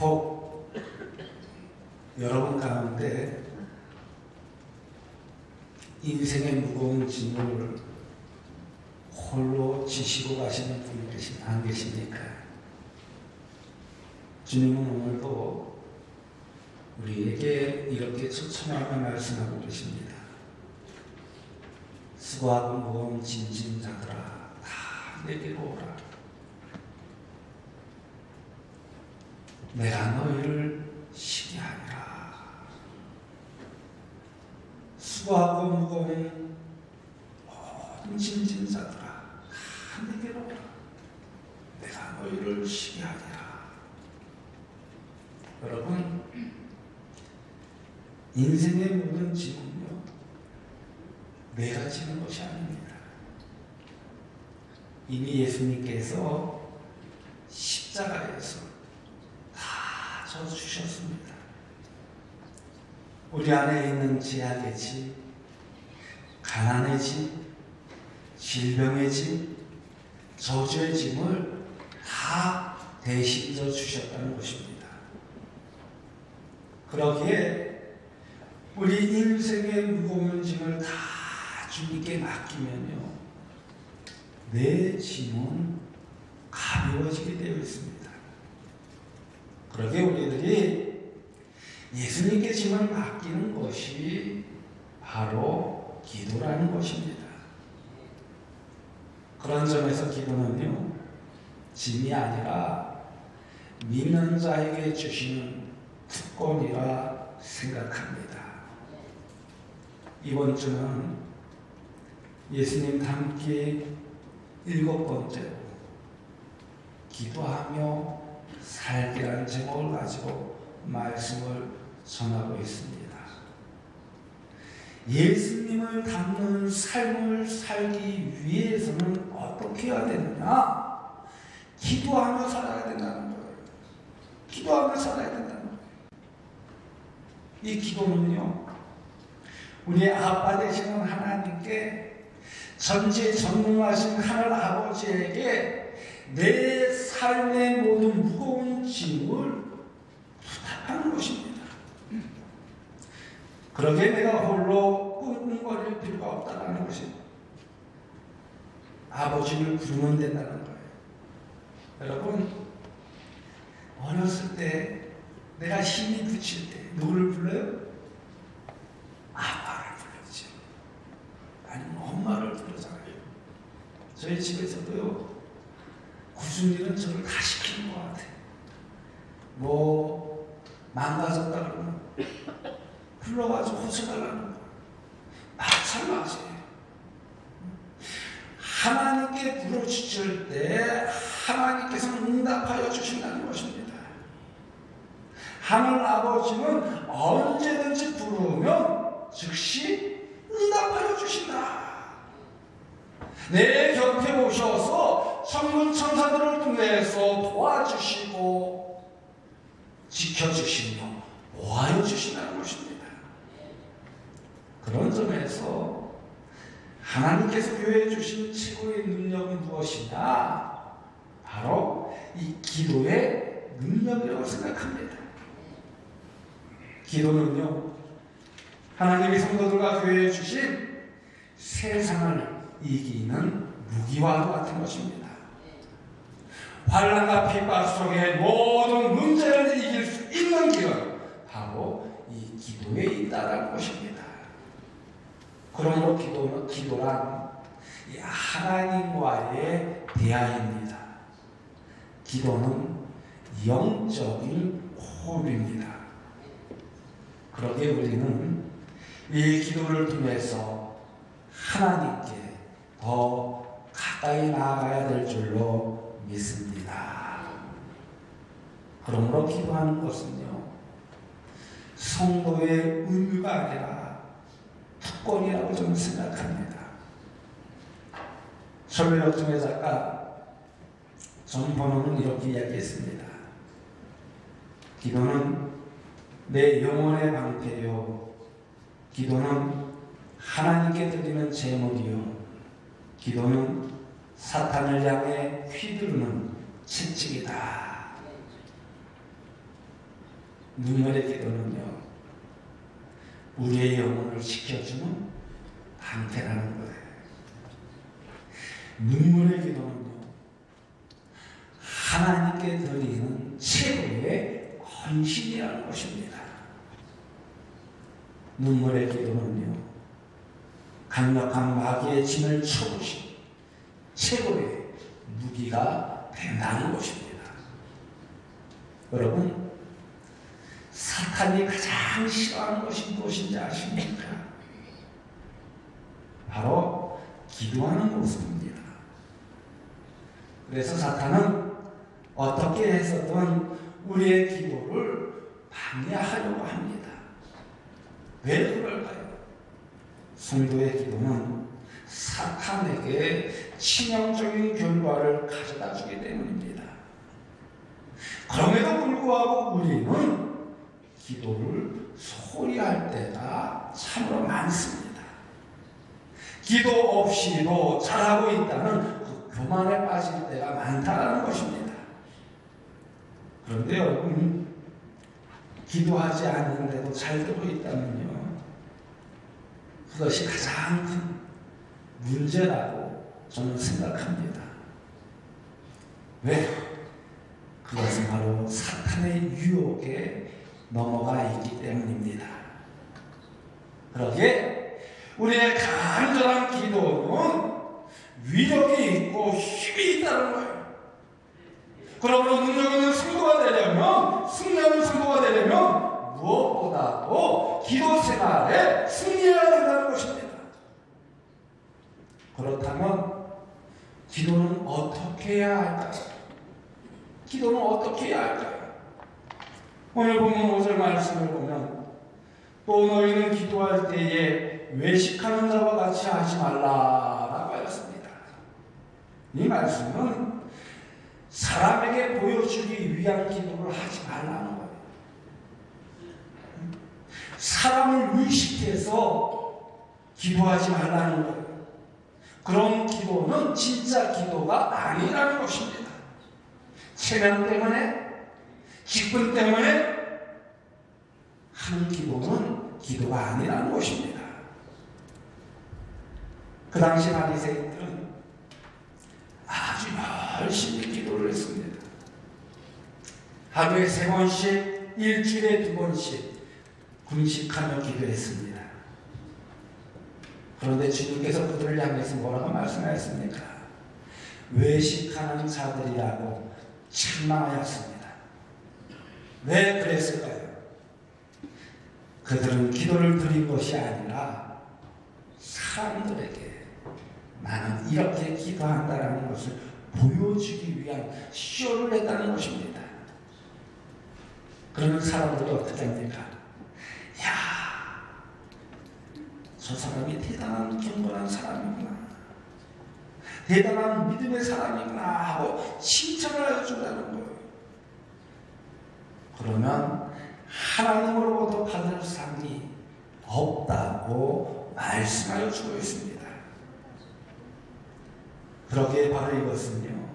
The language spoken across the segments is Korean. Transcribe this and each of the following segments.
혹 여러분 가운데 인생의 무거운 짐을 홀로 지시고 가시는 분이 안 계십니까? 주님은 오늘도 우리에게 이렇게 초청하며 말씀하고 계십니다. 수고하고 무거운 짐진 자들아 다 내게로 오라. 내가 너희를 쉬게 하리라. 수고하고 무거운 모든 짐진 자들아 다 내게로 오라. 내가 너희를 쉬게 하리라. 여러분, 인생의 모든 짐은요 내가 지는 것이 아닙니다. 이미 예수님께서 십자가에서 다 져주셨습니다. 우리 안에 있는 죄악의 짐, 가난의 짐, 질병의 짐, 저주의 짐을 다 대신 져주셨다는 것입니다. 그러기에 우리 인생의 무거운 짐을 다 주님께 맡기면요 내 짐은 가벼워지게 되어 있습니다. 그러기에 우리들이 예수님께 짐을 맡기는 것이 바로 기도라는 것입니다. 그런 점에서 기도는요 짐이 아니라 믿는 자에게 주시는 특권이라 생각합니다. 이번 주는 예수님 닮기 7번째로 기도하며 살기라는 제목을 가지고 말씀을 전하고 있습니다. 예수님을 닮는 삶을 살기 위해서는 어떻게 해야 되느냐? 기도하며 살아야 된다는 거예요. 기도하며 살아야 된다는 거예요. 이 기도는요 우리의 아빠 되시는 하나님께 전지전능하신 하늘 아버지에게 내 삶의 모든 무거운 짐을 부탁하는 것입니다. 그러게 내가 홀로 끙끙거릴 필요가 없다는 것입니다. 아버지를 부르면 된다는 거예요. 여러분, 어렸을 때 내가 힘이 붙일 때 누구를 불러요? 아빠를 불렀지. 아니면 엄마를 부르잖아요. 저희 집에서도요 구순이는 저를 다 시키는 것 같아요. 뭐 망가졌다 그러면 불러가지고 호소달라는 거예요. 마찬가지예요. 하나님께 부르짖을 때 하나님께서는 응답하여 주신다는 것입니다. 하늘 아버지는 언제든지 부르면 즉시 응답하여 주신다. 내 곁에 오셔서 천군 천사들을 통해서 도와주시고 지켜주시며 보호하여 주신다는 것입니다. 그런 점에서 하나님께서 교회에 주신 최고의 능력은 무엇이냐? 바로 이 기도의 능력이라고 생각합니다. 기도는요 하나님의 성도들과 교회에 주신 세상을 이기는 무기와 같은 것입니다. 환난과 핍박 속에 모든 문제를 이길 수 있는 길은 바로 이 기도에 있다는 것입니다. 그러므로 기도란 이 하나님과의 대화입니다. 기도는 영적인 호흡입니다. 그러기에 우리는 이 기도를 통해서 하나님께 더 가까이 나아가야 될 줄로 믿습니다. 그러므로 기도하는 것은요 성도의 의무가 아니라 특권이라고 저는 생각합니다. 설명역정의 작가 정번호는 이렇게 이야기했습니다. 기도는 내 영혼의 방패요, 기도는 하나님께 드리는 제물이요, 기도는 사탄을 향해 휘두르는 채찍이다. 눈물의 기도는요, 우리의 영혼을 지켜주는 방패라는 거예요. 눈물의 기도는요, 하나님께 드리는 최고의 헌신이라는 것입니다. 눈물의 기도는요, 강력한 마귀의 진을 쳐부신 최고의 무기가 된다는 것입니다. 여러분, 사탄이 가장 싫어하는 것이 무엇인지 아십니까? 바로 기도하는 모습입니다. 그래서 사탄은 어떻게 해서든 우리의 기도를 방해하려고 합니다. 왜 그럴까요? 성도의 기도는 사탄에게 치명적인 결과를 가져다 주기 때문입니다. 그럼에도 불구하고 우리는 기도를 소홀히 할 때가 참으로 많습니다. 기도 없이도 잘하고 있다는 그 교만에 빠질 때가 많다는 것입니다. 그런데 여러분, 기도하지 않는데도 잘 되고 있다면요, 그것이 가장 큰 문제라고 저는 생각합니다. 왜? 그것은 바로 사탄의 유혹에 넘어가 있기 때문입니다. 그러기에 우리의 간절한 기도는 위력이 있고 힘이 있다는 거예요. 그러므로 능력 있는 성도가 되려면, 승리하는 성도가 되려면 무엇보다도 기도 생활에 승리해야 된다는 것입니다. 그렇다면 기도는 어떻게 해야 할까요? 기도는 어떻게 해야 할까요? 오늘 보면 5절 말씀을 보면, 또 너희는 기도할 때에 외식하는 자와 같이 하지 말라라고 하였습니다. 이 말씀은 사람에게 보여주기 위한 기도를 하지 말라는 거예요. 사람을 의식해서 기도하지 말라는 거예요. 그런 기도는 진짜 기도가 아니라는 것입니다. 체면 때문에, 직분 때문에 하는 기도는 기도가 아니라는 것입니다. 그 당시 바리새인들은 아주 열심히 기도를 했습니다. 하루에 3번씩, 일주일에 2번씩 금식하며 기도했습니다. 그런데 주님께서 그들을 향해서 뭐라고 말씀하셨습니까? 외식하는 자들이라고 책망하였습니다. 왜 그랬을까요? 그들은 기도를 드린 것이 아니라 사람들에게 나는 이렇게 기도한다는 것을 보여주기 위한 쇼를 했다는 것입니다. 그러면 사람들이 어떻게 합니까? 야, 저 사람이 대단한 경건한 사람이구나, 대단한 믿음의 사람이구나 하고 칭찬을 해준다는 거예요. 그러면 하나님으로부터 받을 상이 없다고 말씀하여 주고 있습니다. 그러기에 바로 이것은요,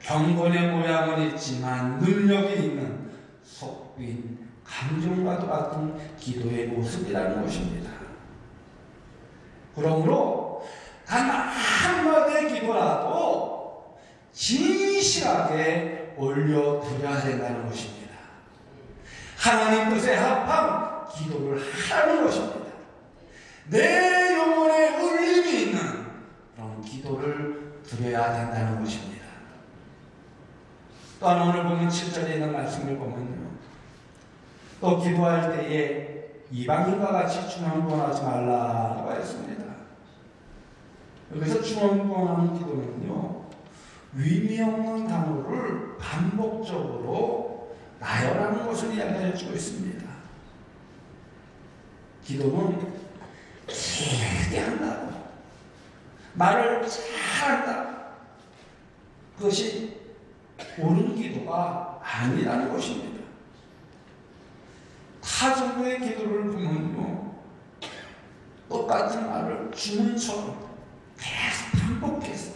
경건의 모양은 있지만 능력이 있는 속빈 감정과도 같은 기도의 모습이라는 것입니다. 그러므로 단 한마디의 기도라도 진실하게 올려드려야 된다는 것입니다. 하나님 뜻에 합한 기도를 하라는 것입니다. 내 영혼에 울림이 있는 그런 기도를 드려야 된다는 것입니다. 또한 오늘 보면 7절에 있는 말씀을 보면요, 또 기도할 때에 이방인과 같이 중언부언하지 말라고 했습니다. 여기서 중언부언하는 기도는요, 의미 없는 단어를 반복적으로 나열하는 것을 이야기해 주고 있습니다. 기도는 길게 한다고, 말을 잘한다, 그것이 옳은 기도가 아니라는 것입니다. 타 정도의 기도를 보면요, 똑같은 말을 주문처럼 계속 반복해서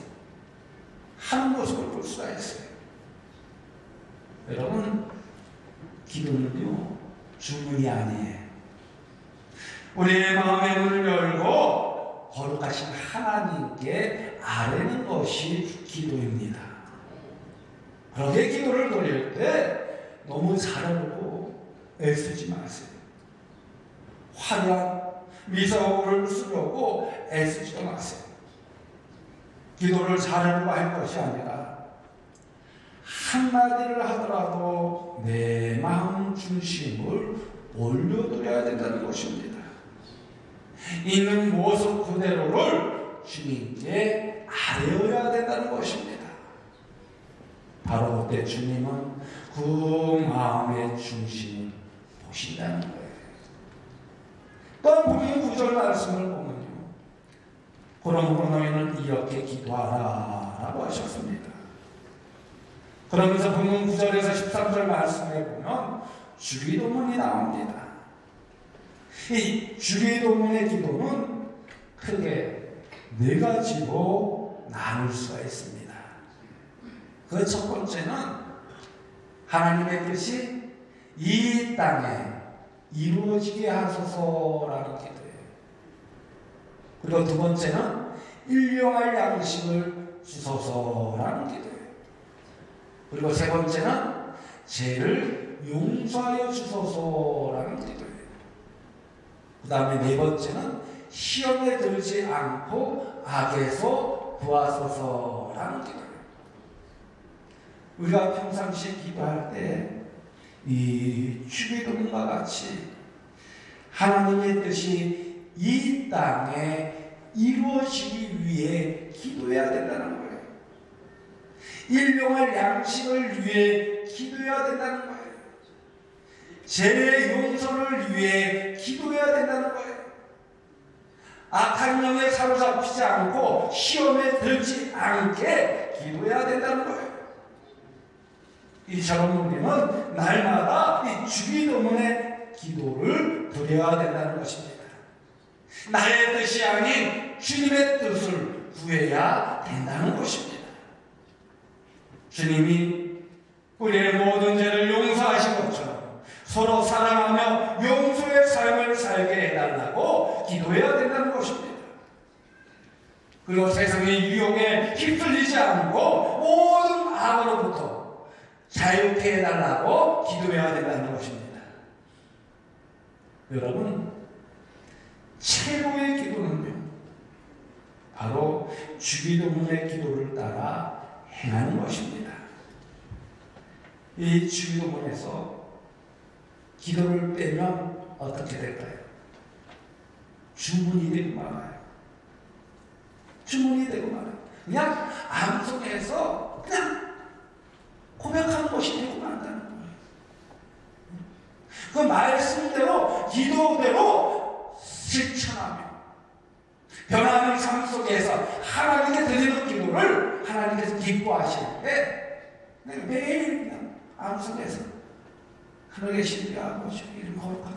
하는 모습을 볼 수가 있어요. 여러분, 기도는요, 주문이 아니에요. 우리의 마음의 문을 열고 거룩하신 하나님께 아뢰는 것이 기도입니다. 그렇게 기도를 드릴 때 너무 잘하려고 애쓰지 마세요. 화려한 미사오를 쓰려고 애쓰지도 마세요. 기도를 잘하려고 할 것이 아니라 한마디를 하더라도 내 마음 중심을 올려드려야 된다는 것입니다. 있는 모습 그대로를 주님께 아뢰어야 된다는 것입니다. 바로 그때 주님은 그 마음의 중심을 보신다는 거예요. 또 본인 9절 말씀을 보면요, 그러므로 너희는 이렇게 기도하라 라고 하셨습니다. 그러면서 본문 9절에서 13절 말씀에 보면 주기도문이 나옵니다. 이 주기도문의 기도는 크게 네 가지로 나눌 수가 있습니다. 그 첫 번째는 하나님의 뜻이 이 땅에 이루어지게 하소서라는 기도예요. 그리고 두 번째는 일용할 양식을 주소서라는 기도예요. 그리고 세 번째는 죄를 용서하여 주소서라는 기도예요. 그 다음에 네 번째는 시험에 들지 않고 악에서 구하소서라는 기도예요. 우리가 평상시에 기도할 때 이 주기도문과 같이 하나님의 뜻이 이 땅에 이루어지기 위해 기도해야 된다는 거예요. 일용할 양식을 위해 기도해야 된다는 거예요. 죄의 용서를 위해 기도해야 된다는 거예요. 악한 영에 사로잡히지 않고 시험에 들지 않게 기도해야 된다는 거예요. 이처럼 우리는 날마다 이 주기도문의 기도를 드려야 된다는 것입니다. 나의 뜻이 아닌 주님의 뜻을 구해야 된다는 것입니다. 주님이 우리의 모든 죄를 용서하신 것처럼 서로 사랑하며 용서의 삶을 살게 해달라고 기도해야 된다는 것입니다. 그리고 세상의 유혹에 휩쓸리지 않고 모든 악으로부터 자유케 해달라고 기도해야 된다는 것입니다. 여러분, 최고의 기도는요, 바로 주기도문의 기도를 따라 행하는 것입니다. 이 주기도문에서 기도를 빼면 어떻게 될까요? 주문이 되고 말아요. 주문이 되고 말아요. 그냥 암송해서 그냥 고백하는 것이 되고 만다는 거예요. 그 말씀대로 기도대로 실천하며 변화하는 삶 속에서 하나님께 드리는 기도를 하나님께서 기뻐하실 때 매일 그냥 암송해서 하늘에 계신 우리 아버지 이름 거룩하다.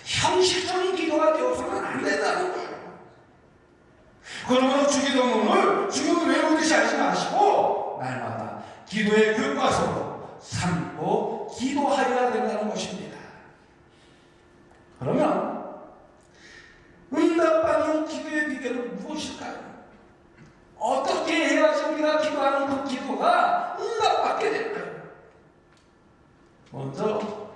형식적인 기도가 되어서는 안 된다는 거예요. 그러므로 주기도문을 지금 외우듯이 하지 마시고 날마다 기도의 교과서로 삼고 기도하여야 된다는 것입니다. 그러면 응답받는 기도의 비결은 무엇일까요? 어떻게 해야지 우리가 기도하는 그 기도가 응답받게 될까요? 먼저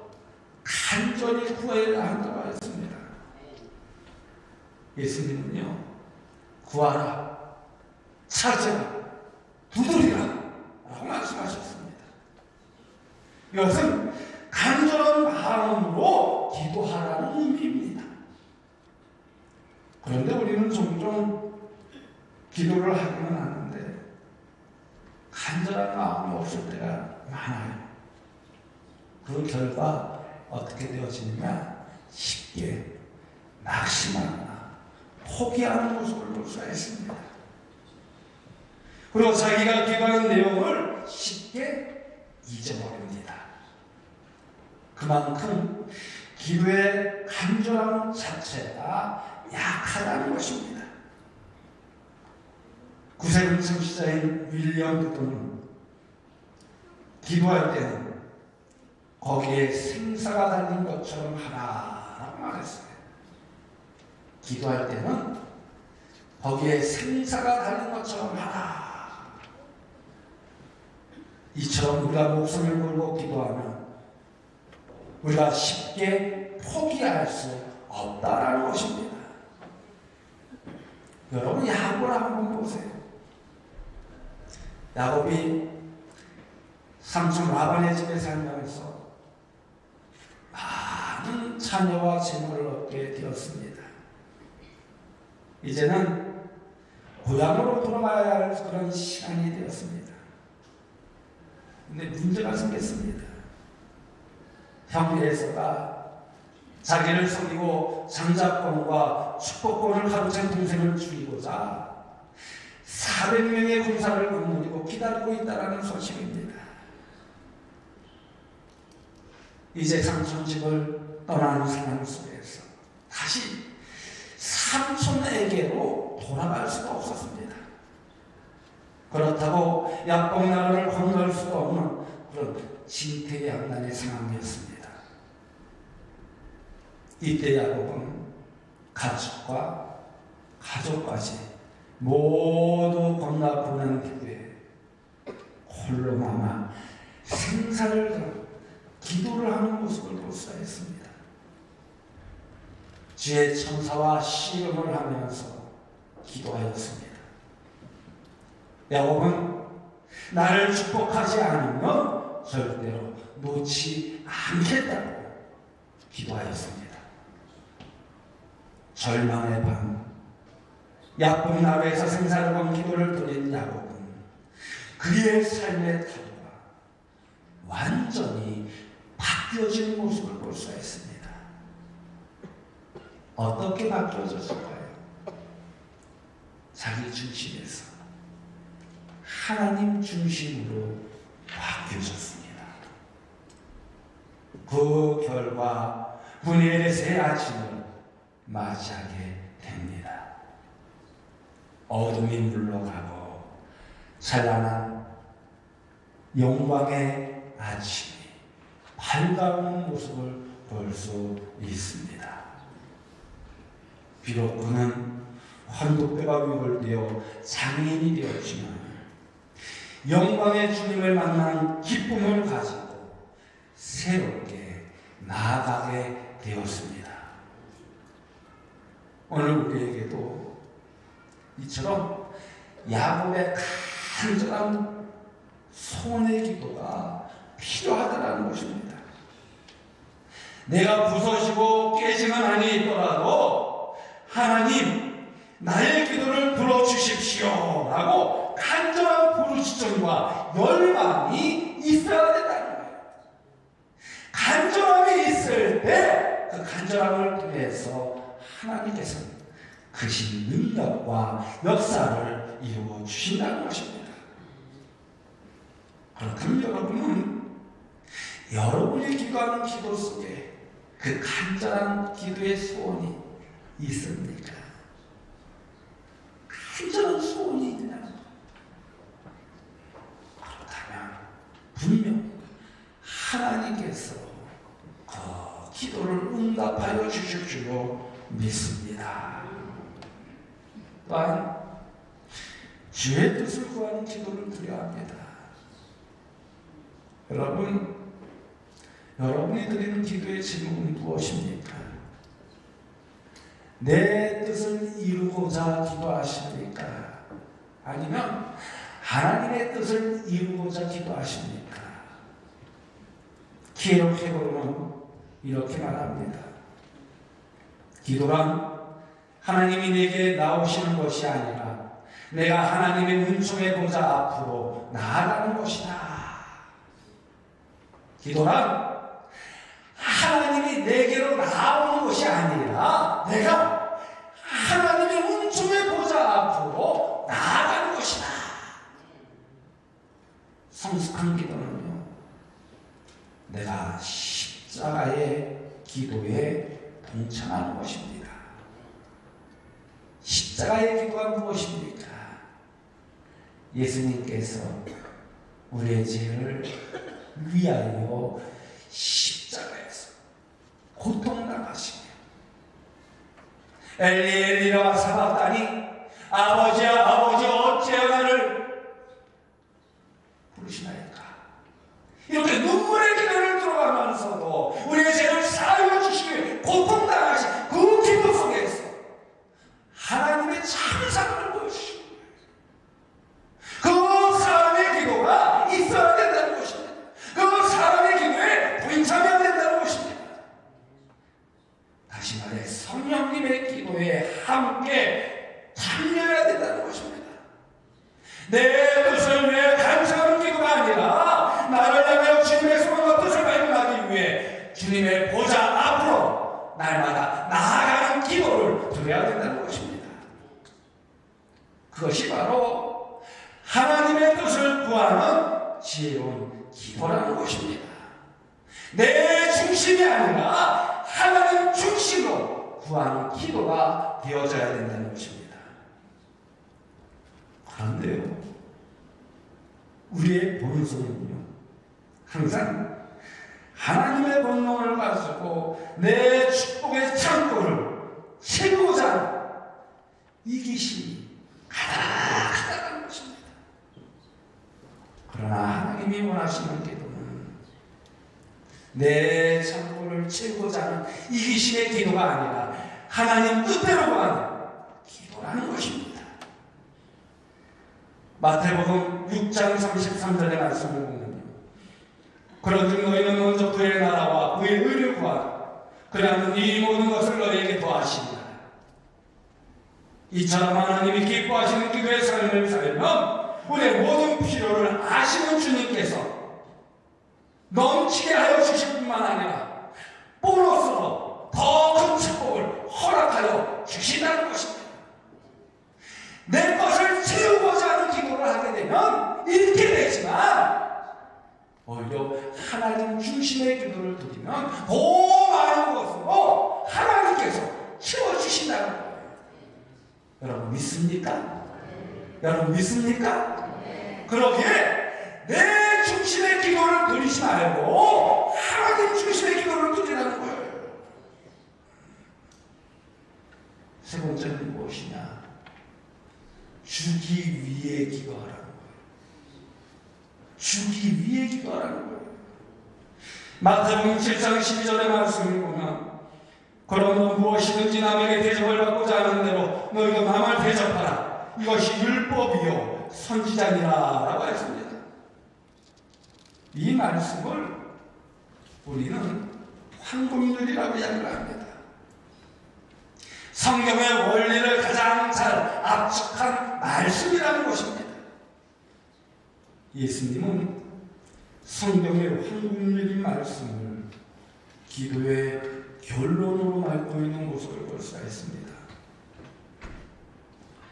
간절히 구해야 한다고 했습니다. 예수님은요, 구하라, 찾으라, 두드리라 라고 말씀하셨습니다. 이것은 간절한 마음으로 기도하라는 의미입니다. 그런데 우리는 종종 기도를 하기는 하는데 간절한 마음이 없을 때가 많아요. 그 결과 어떻게 되어지느냐, 쉽게 낙심하거나 포기하는 모습을 볼 수가 있습니다. 그리고 자기가 기도하는 내용을 쉽게 잊어버립니다. 그만큼 기도의 간절함 자체가 약하다는 것입니다. 구세군 청취자인 윌리엄 부도는 기도할 때는 거기에 생사가 달린 것처럼 하라라고 말했어요. 기도할 때는 거기에 생사가 달린 것처럼 하라. 이처럼 우리가 목숨을 걸고 기도하면 우리가 쉽게 포기할 수 없다라는 것입니다. 여러분 야곱을 한번 보세요. 야곱이 삼촌 라반의 집에 살면서 많은 자녀와 재물을 얻게 되었습니다. 이제는 고향으로 돌아가야 할 그런 시간이 되었습니다. 근데 문제가 생겼습니다. 형제에서가 자기를 속이고 장자권과 축복권을 가로챈 동생을 죽이고자 400명의 군사를 건너리고 기다리고 있다는 소식입니다. 이제 삼촌 집을 떠나는 상황 속에서 다시 삼촌에게로 돌아갈 수가 없었습니다. 그렇다고 야복나루를 건널 수도 없는 그런 진퇴양난의 상황이었습니다. 이때 야곱은 가축과 가족까지 모두 건너 보낸 뒤에 홀로 남아 생사를 걸고 기도를 하는 모습을 볼 수가 있습니다. 주의 천사와 씨름을 하면서 기도하였습니다. 야곱은 나를 축복하지 않으면 절대로 놓지 않겠다고 기도하였습니다. 절망의 밤, 야복나루에서 생사를 건 기도를 드린 야곱은 그의 삶의 태도가 완전히 바뀌어진 모습을 볼 수가 있습니다. 어떻게 바뀌어졌을까요? 자기 중심에서 하나님 중심으로 바뀌어졌습니다. 그 결과 분해의 새 아침을 맞이하게 됩니다. 어둠이 물러가고 찬란한 영광의 아침이 밝아오는 모습을 볼 수 있습니다. 비록 그는 환도뼈가 위골되어 장애인이 되었지만 영광의 주님을 만난 기쁨을 가지고 새롭게 나아가게 되었습니다. 오늘 우리에게도 이처럼 야곱의 간절한 소원의 기도가 필요하다는 것입니다. 내가 부서지고 깨지는 안이 있더라도 하나님 나의 기도를 들어주십시오 라고 간절한 부르짖음과 열망이 있어야 된다는 거예요. 간절함이 있을 때 그 간절함을 통해서 하나님께서는 크신 능력과 역사를 이루어 주신다는 것입니다. 그렇다면 여러분은 여러분이 기도하는 기도 속에 그 간절한 기도의 소원이 있습니까? 간절한 소원이 있느냐? 그렇다면 분명 하나님께서 그 기도를 응답하여 주실 줄로 믿습니다. 또한 주의 뜻을 구하는 기도를 드려야 합니다. 여러분이 드리는 기도의 제목은 무엇입니까? 내 뜻을 이루고자 기도하십니까? 아니면 하나님의 뜻을 이루고자 기도하십니까? 기록해보면 이렇게 말합니다. 기도란 하나님이 내게 나오시는 것이 아니라 내가 하나님의 은총의 보좌 앞으로 나아가는 것이다. 기도란 하나님이 내게로 나오는 것이 아니라 내가 하나님의 은총의 보좌 앞으로 나아가는 것이다. 성숙한 기도는요, 내가 십자가의 기도에 동참하는 것입니다. 십자가의 기도가 무엇입니까? 예수님께서 우리의 죄를 위하여 엘리 엘리라 사박다니, 아버지야 아버지 어찌하여 나를 부르시나이까. 이렇게 눈물의 기도를 들어가면서도 우리의 죄를 사하여 주시기 고통당하신 그 기도 속에서 하나님의 참 사랑을 보여주시고, 그 사람의 기도가 있어야 된다는 것입니다. 그 사람의 기도에 동참해야 된다는 것입니다. 다시 말해 성령님의 기도에 함께 참여해야 된다는 것입니다. 내 뜻을 위해 간청하는 기도가 아니라 나를 향하여 주님의 소망과 뜻을 발견하기 위해 주님의 보좌 앞으로 날마다 나아가는 기도를 드려야 된다는 것입니다. 그것이 바로 하나님의 뜻을 구하는 지혜로운 기도라는 것입니다. 내 중심이 아니라 하나님 중심으로 구하는 기도가 되어져야 된다는 것입니다. 그런데요, 우리의 본성은요, 항상 하나님의 본능을 가지고 내 축복의 창고를 채우고자 하는 이기심이 가득하다는 것입니다. 그러나 하나님이 원하시는 기도는 내 창고를 채우고자 하는 이기심의 기도가 아니라 하나님 뜻대로 하는 기도라는 것입니다. 마태복음 6장 33절의 말씀을 보면요, 그런즉 너희는 먼저 그의 나라와 그의 의를 구하라. 그리하면 이 모든 것을 너희에게 더하시리라. 이처럼 하나님이 기뻐하시는 기도의 삶을 살면 우리의 모든 필요를 아시는 주님께서 넘치게 하여 주실 뿐만 아니라 보너스로 더 큰 축복을 허락하여 주신다는 것입니다. 내 것을 채우고자 하는 기도를 하게 되면 이렇게 되지만, 오히려 하나님 중심의 기도를 드리면 더 많은 것으로 하나님께서 채워주신다는 거예요. 여러분 믿습니까? 여러분 믿습니까? 그러기에 내 중심의 기도를 드리지 말고 하나님 중심의 기도를 드리라는 거예요. 세 번째는 무엇이냐? 주기 위해 기도하라는 거예요. 주기 위해 기도하라는 거예요. 마태복음 7장 12절의 말씀을 보면, 그러므로 무엇이든지 남에게 대접을 받고자 하는 대로 너희도 남을 대접하라. 이것이 율법이요 선지자니라 라고 했습니다. 이 말씀을 우리는 황금률이라고 이야기를 합니다. 성경의 원리를 가장 잘 압축한 말씀이라는 것입니다. 예수님은 성경의 황금률인 말씀을 기도의 결론으로 말고 있는 모습을 볼 수가 있습니다.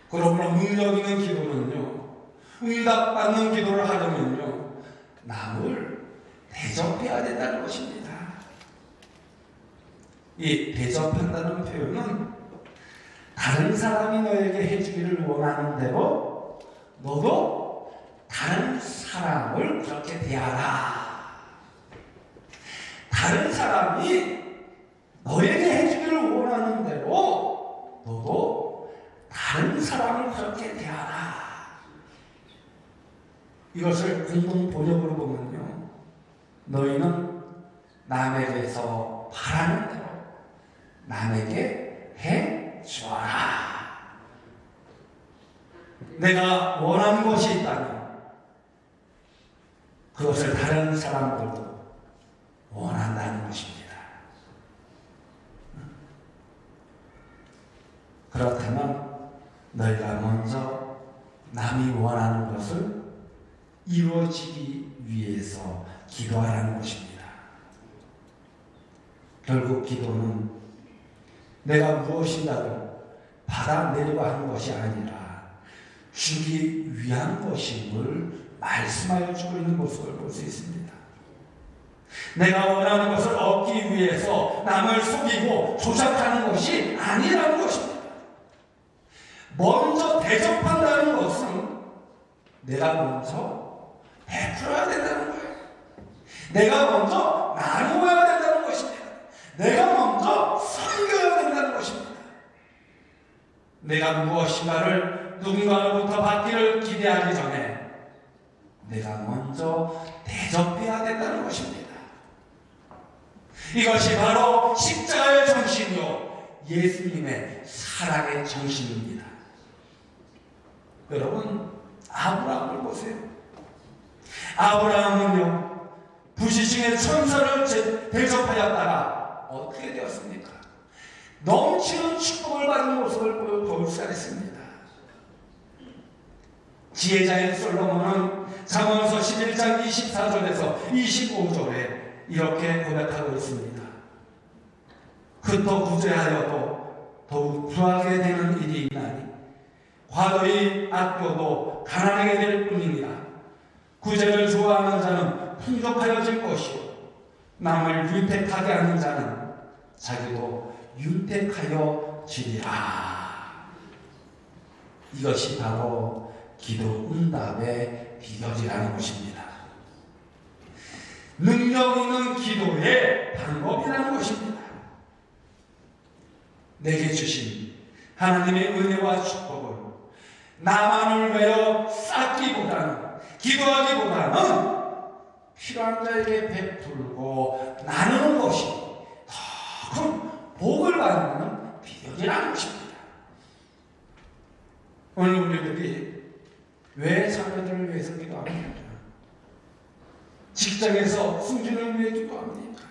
그러므로 능력 있는 기도는요, 응답받는 기도를 하려면요, 남을 대접해야 된다는 것입니다. 이 대접한다는 표현은 다른 사람이 너에게 해주기를 원하는 대로 너도 다른 사람을 그렇게 대하라. 다른 사람이 너에게 해주기를 원하는 대로 너도 다른 사람을 그렇게 대하라. 이것을 공동 번역으로 보면요, 너희는 남에게서 바라는 대로 남에게 해 주어라. 내가 원하는 것이 있다면 그것을 다른 사람들도 원한다는 것입니다. 그렇다면 너희가 먼저 남이 원하는 것을 이루어지기 위해서 기도하라는 것입니다. 결국 기도는 내가 무엇인가를 받아내려고 하는 것이 아니라 주기 위한 것임을 말씀하여 주고 있는 모습을 볼 수 있습니다. 내가 원하는 것을 얻기 위해서 남을 속이고 조작하는 것이 아니라는 것입니다. 먼저 대접한다는 것은 내가 먼저 베풀어야 된다는 거예요. 내가 먼저 나누어야 된다는 것입니다. 내가 먼저 섬겨야 된다는 것입니다. 내가 무엇인가를 누군가로부터 받기를 기대하기 전에 내가 먼저 대접해야 된다는 것입니다. 이것이 바로 십자가의 정신이요 예수님의 사랑의 정신입니다. 여러분, 아브라함을 보세요. 아브라함은요 부시중의 천사를 대접하였다가 어떻게 되었습니까? 넘치는 축복을 받은 모습을 볼 수가 있습니다. 지혜자인 솔로몬은 잠언서 11장 24절에서 25절에 이렇게 고백하고 있습니다. 흩어 구제하여도 더욱 부하게 되는 일이 있나니 과도히 아껴도 가난하게 될 뿐이니라. 구제를 좋아하는 자는 풍족하여질 것이요 남을 윤택하게 하는 자는 자기도 윤택하여지리라. 이것이 바로 기도 응답의 비결이라는 것입니다. 능력 있는 기도의 방법이라는 것입니다. 내게 주신 하나님의 은혜와 축복을 나만을 위하여 쌓기보다는, 기도하기보다는 필요한 자에게 베풀고 나누는 것이 더 큰 복을 받는 비결이라는 것입니다. 오늘 우리들이 왜 자녀들을 위해서 기도합니까? 직장에서 승진을 위해 기도합니까?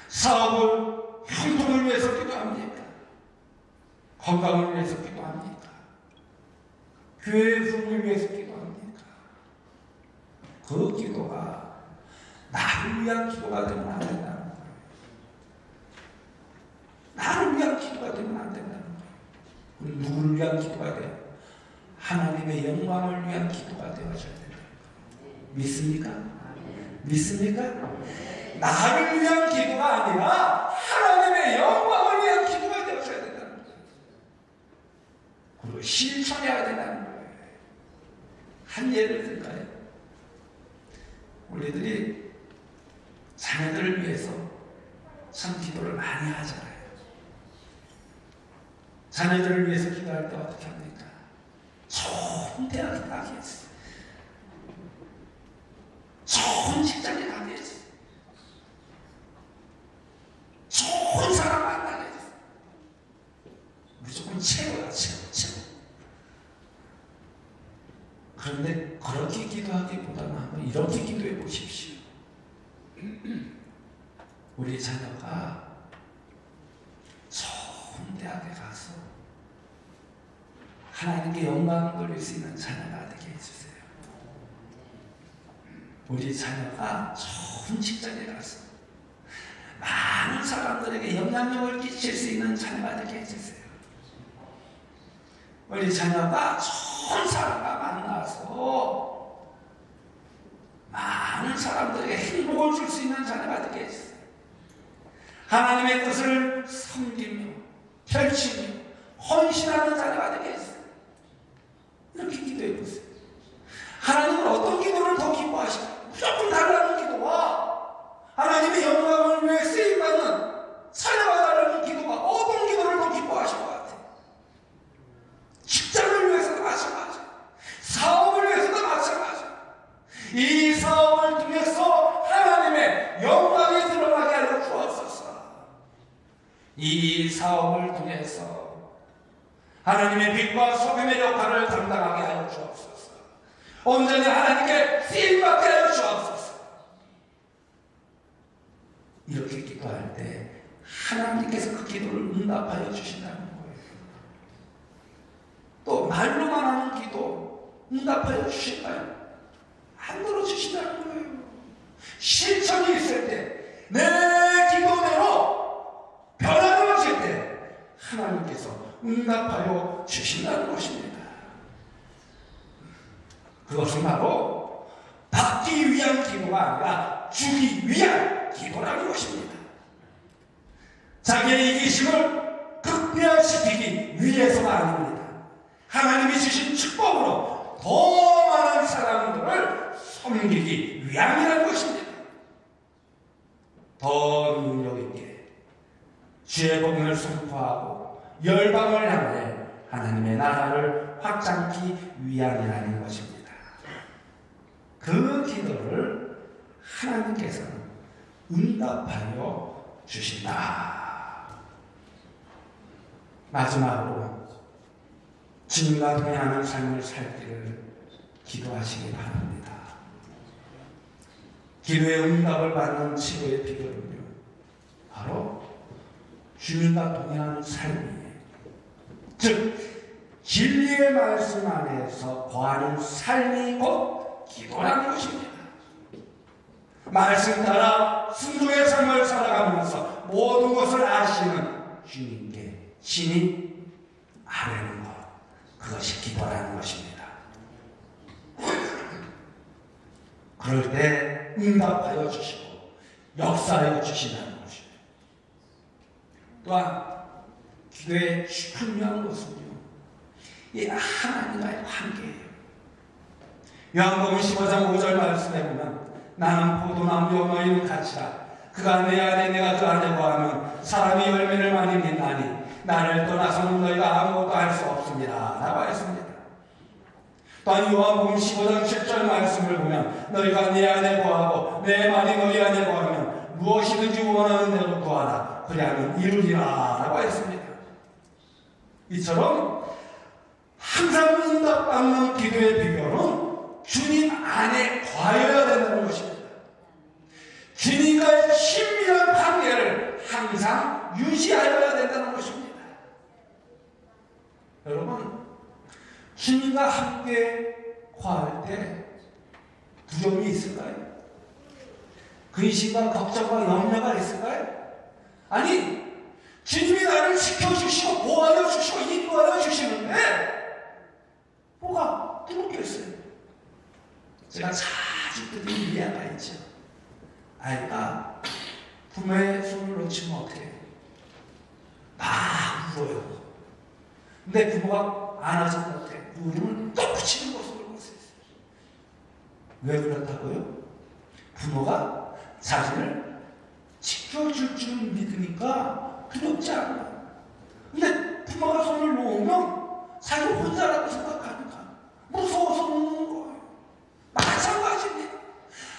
사업을, 형통을 위해서 기도합니까? 건강을 위해서 기도합니까? 교회의 부흥을 위해서 기도합니까? 그 기도가 나를 위한 기도가 되면 안 된다는 거예요. 나를 위한 기도가 되면 안 된다는 거예요. 누구를 위한 기도가 돼요? 하나님의 영광을 위한 기도가 되어져야 된다. 믿습니까? 믿습니까? 나를 위한 기도가 아니라 하나님의 영광을 위한 기도가 되어져야 된다는 거예요. 그리고 실천해야 된다는 거예요. 한 예를 들까요? 우리들이 자녀들을 위해서 참 기도를 많이 하잖아요. 자녀들을 위해서 기도할 때 어떻게 합니까? 좋은 대학에 가게 했어요. 좋은 직장에 가게 했어요. 좋은 사람 만나게 했어요. 무조건 최고야, 최고. 그런데 그렇게 기도하기보다는 한번 이렇게 기도해 보십시오. 우리 자녀가 좋은 대학에 가서 하나님께 영광을 돌릴 수 있는 자녀가 되게 해주세요. 우리 자녀가 좋은 직장에 가서 많은 사람들에게 영향력을 끼칠 수 있는 자녀가 되게 해주세요. 우리 자녀가 좋은 사람과 만나서 많은 사람들에게 행복을 줄 수 있는 자녀가 되게 해주세요. 하나님의 뜻을 섬기며 펼치며 헌신하는 자녀가 되게 해주세요. 이렇게 기도해 보세요. 하나님은 어떤 기도를 더 기뻐하실까요? 무조건 달라는 기도와 하나님의 영광을 위해 쓰임받는 자녀가 달라는 기도가 어떤 기도를 더 기뻐하실 것 같아요? 직장을 위해서도 마찬가지, 사업을 위해서도 마찬가지. 이 사업을 통해서 하나님의 영광이 드러나게 하여 주옵소서. 이 사업을 통해서 하나님의 빛과 소금의 역할을 담당하게 하여 주옵소서. 온전히 하나님께 쓰임받게 하여 주옵소서. 이렇게 기도할 때 하나님께서 그 기도를 응답하여 주신다는 거예요. 또 말로만 하는 기도 응답하여 주실까요? 안 들어주신다는 거예요. 실천이 있을 때, 내 기도대로 변화가 왔을 때 하나님께서 응답하여 주신다는 것입니다. 그것은 바로 받기 위한 기도가 아니라 주기 위한 기도라는 것입니다. 자기의 이기심을 극대화시키기 위해서가 아닙니다. 하나님이 주신 축복으로 더 많은 사람들을 섬기기 위함이라는 것입니다. 더 능력 있게 주의 복음을 선포하고 열방을 향해 하나님의 나라를 확장하기 위함이라는 것입니다. 그 기도를 하나님께서는 응답하여 주신다. 마지막으로 주님과 동행하는 삶을 살기를 기도하시기 바랍니다. 기도의 응답을 받는 치료의 비결은요, 바로 주님과 동행하는 삶이에요. 즉 진리의 말씀 안에서 거하는 삶이 곧 기도라는 것입니다. 말씀 따라 순종의 삶을 살아가면서 모든 것을 아시는 주님께 신이 아뢰는 것, 그것이 기도라는 것입니다. 그럴 때 응답하여 주시고 역사하여 주신다는 것입니다. 또한 기도의 중요한 것은요, 이 하나님과의 관계예요. 요한복음 15장 5절 말씀에 보면 나는 포도나무요 너희는 같이라. 그가 내 안에 내가 그 안에 거하면 사람이 열매를 많이 맺나니 나를 떠나서는 너희가 아무것도 할 수 없습니다 라고 했습니다. 또한 요한복음 15장 10절 말씀을 보면 너희가 내 안에 거하고 내 말이 너희 안에 거하면 무엇이든지 원하는 대로 구하라 그리하면 이루리라 라고 했습니다. 이처럼 항상 응답받는 기도의 비결은 주님 안에 거하여야 된다는 것입니다. 주님과의 친밀한 관계를 항상 유지하여야 된다는 것입니다. 여러분, 주님과 함께 거할 때 두려움이 있을까요? 근심과 걱정과 염려가 있을까요? 아니, 주님이 나를 지켜주시고 보호하여 주시고 인도하여 주시는데 뭐가 두렵겠어요? 제가 자주 드리는 이야기가 있죠. 아이가 부모의 손을 놓치면 어떡해요? 막 울어요. 근데 부모가 안아주면 어떡해요? 울음을 또 붙이는 모습을 볼 수 있어요. 왜 그렇다고요? 부모가 자신을 지켜줄 줄 믿으니까 두렵지 않아요. 근데 부모가 손을 놓으면 자기 혼자라고 생각하니까 무서워서 우는 거예요. 마찬가지입니다.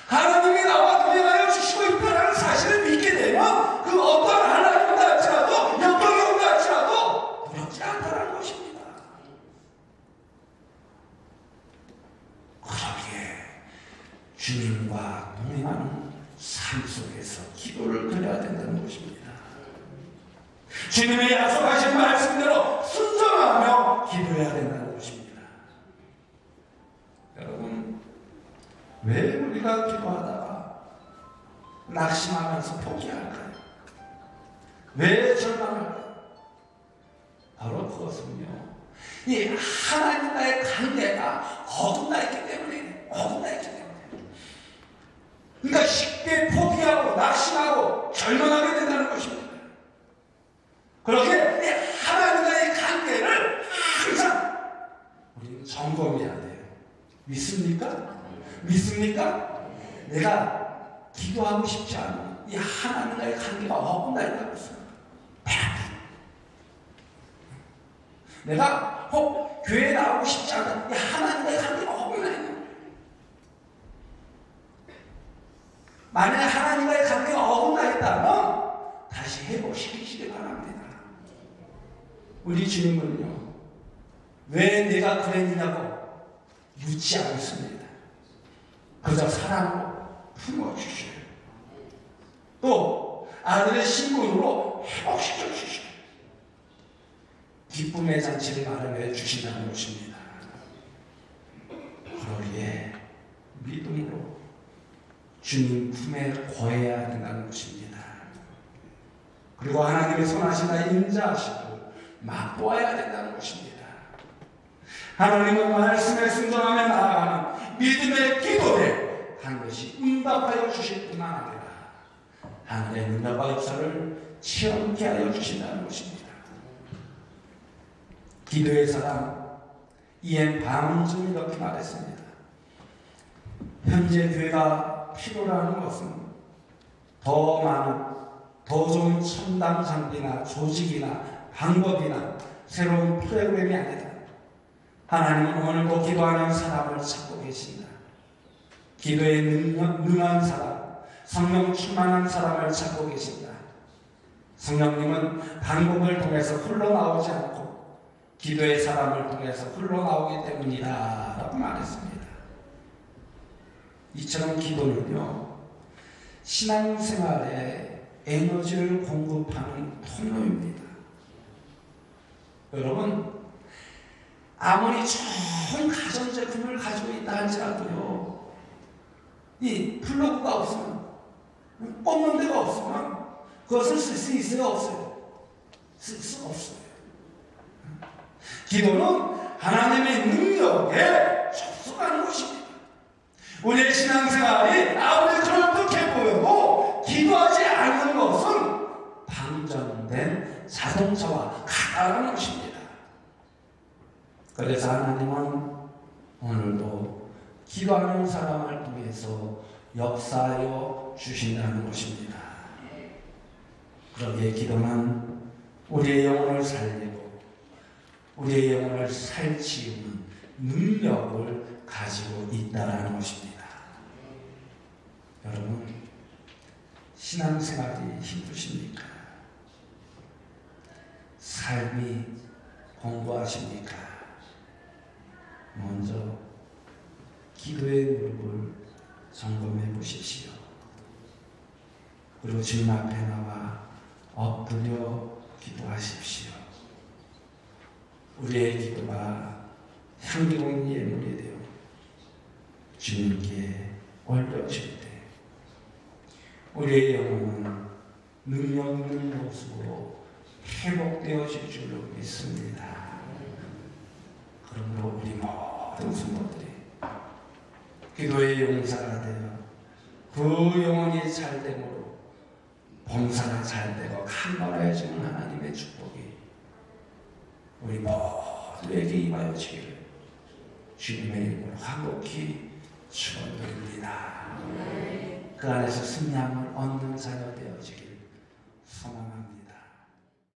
하나님이 나와 동행하여 주시고 있다는 사실을 믿게 되면 그 어떤 하나님 같지라도 역경이 같지라도 두렵지 않다는 것입니다. 그러기에 주님과 동행하는 삶 속에서 기도를 드려야 된다는 것입니다. 주님의 약속하신 말씀대로 순종하며 기도해야 된다는 것입니다. 여러분, 왜 우리가 기도하다가 낙심하면서 포기할까요? 왜 절망할까요? 바로 그것은요, 이 하나님과의 관계가 어긋나 있기 때문에, 그러니까 쉽게 포기하고 낙심하고 절망하게 된다는 것입니다. 그렇게 하나님과의 관계를 항상 우리는 점검해야 돼요. 믿습니까? 내가 기도하고 싶지 않은 이 하나님과의 관계가 어긋나 있다고 했어요. 내가 혹 교회에 나오고 싶지 않은 이 하나님과의 관계가 어긋나 있는 거예요. 만약에 하나님과의 관계가 어긋나 있다면 다시 회복시키시기 바랍니다. 우리 주님은요, 왜 내가 그랬느냐고 묻지 않습니다. 그저 사랑으로 품어주셔요. 또 아들의 신분으로 회복시켜 주셔요. 기쁨의 잔치를 마련해 주신다는 것입니다. 그러기에 믿음으로 주님 품에 거해야 된다는 것입니다. 그리고 하나님의 선하시나 인자하시고 맛보아야 된다는 것입니다. 하나님은 말씀에 순종하며 나아가는 믿음의 기도에 반드시 응답하여 주실 뿐만 아니라 하늘의 능력과 역사를 체험케 하여 주신다는 것입니다. 기도의 사람 이엔 방언중이 이렇게 말했습니다. 현재 교회가 필요로 하는 것은 더 많은 더 좋은 첨단 장비나 조직이나 방법이나 새로운 프로그램이 아니다. 하나님은 오늘도 기도하는 사람을 찾고 계신다. 기도에 능한 사람, 성령 충만한 사람을 찾고 계신다. 성령님은 방법을 통해서 흘러나오지 않고 기도의 사람을 통해서 흘러나오기 때문이다 라고 말했습니다. 이처럼 기도는요, 신앙생활에 에너지를 공급하는 통로입니다. 여러분, 아무리 좋은 가전제품을 가지고 있다 할지라도요, 이 플러그가 없으면, 꽂는 데가 없으면 그것을 쓸 수 있어요, 없어요? 쓸 수 없어요. 기도는 하나님의 능력에 접속하는 것입니다. 우리의 신앙생활이 아무리 그럴듯해 보여도 기도하지 않는 것은 방전된 자동차와 같다는 것입니다. 그래서 하나님은 오늘도 기도하는 사람을 통해서 역사하여 주신다는 것입니다. 그러기에 기도는 우리의 영혼을 살리고 우리의 영혼을 살치우는 능력을 가지고 있다는 것입니다. 여러분, 신앙생활이 힘드십니까? 삶이 공부하십니까? 먼저 기도의 무릎을 점검해 보십시오. 그리고 주님 앞에 나와 엎드려 기도하십시오. 우리의 기도가 향기로운 예물이 되어 주님께 올려질 때 우리의 영혼은 능력 있는 모습으로 회복되어질 줄로 믿습니다. 그러므로 우리 모든 성도들이 기도의 용사가 되어 그 영혼이 잘됨으로 봉사가 잘되고 간발해지는 하나님의 축복이 우리 모두에게 임하여지기를 주님의 이름으로 간곡히 축원드립니다. 그 안에서 승리함을 얻는 자녀 되어지길 소망합니다.